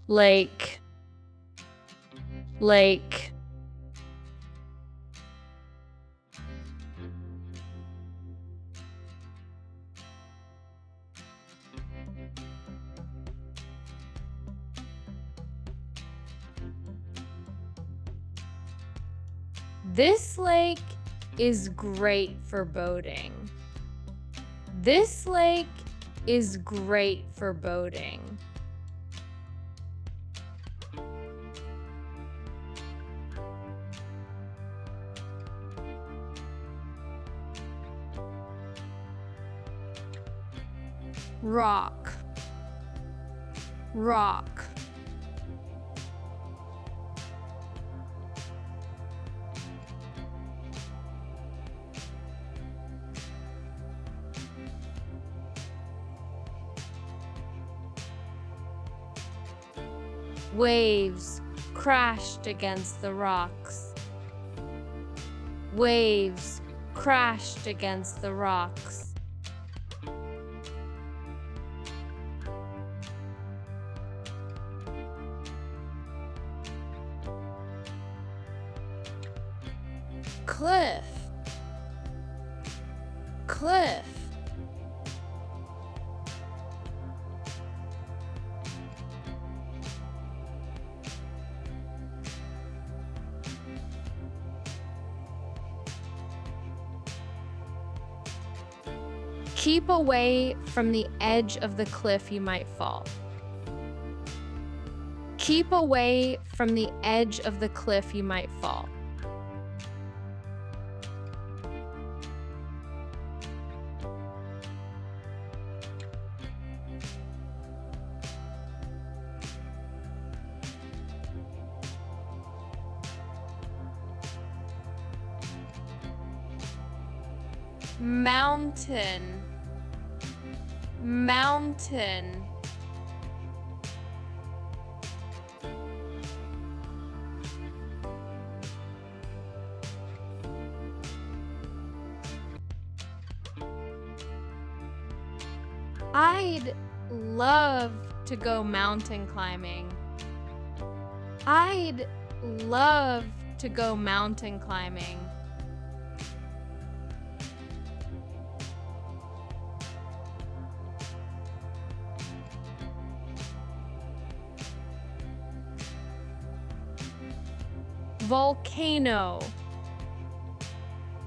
Lake, lake. This lake is great for boating. This lake is great for boating. Rock, rock. Waves crashed against the rocks. Waves crashed against the rocks. Cliff, cliff. Keep away from the edge of the cliff, you might fall. Keep away from the edge of the cliff, you might fall. Mountain, mountain. I'd love to go mountain climbing. I'd love to go mountain climbing. Volcano,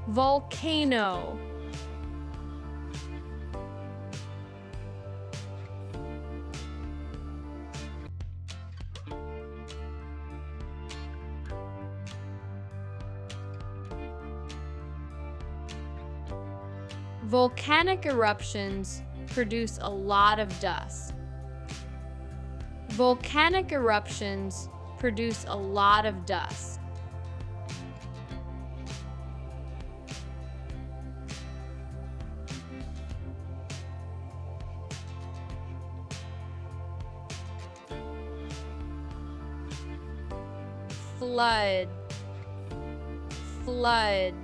volcano. Volcanic eruptions produce a lot of dust. Volcanic eruptions produce a lot of dust. Flood, flood.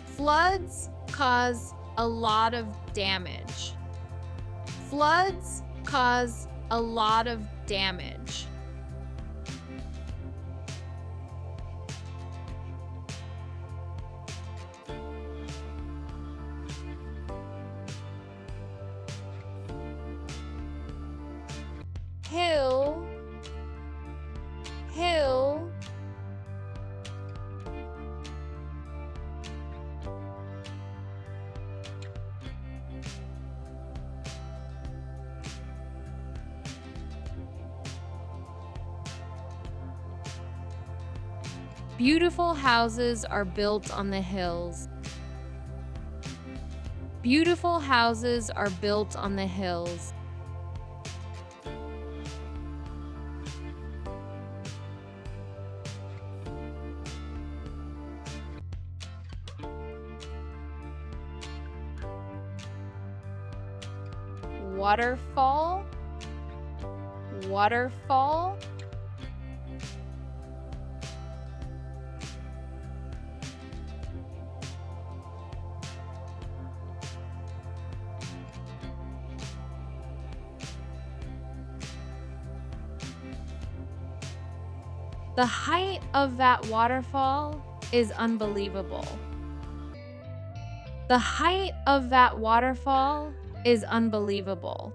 Floods cause a lot of damage. Floods cause a lot of damage. Hill, hill. Beautiful houses are built on the hills. Beautiful houses are built on the hills. waterfall, waterfall. The height of that waterfall is unbelievable. The height of that waterfall is unbelievable.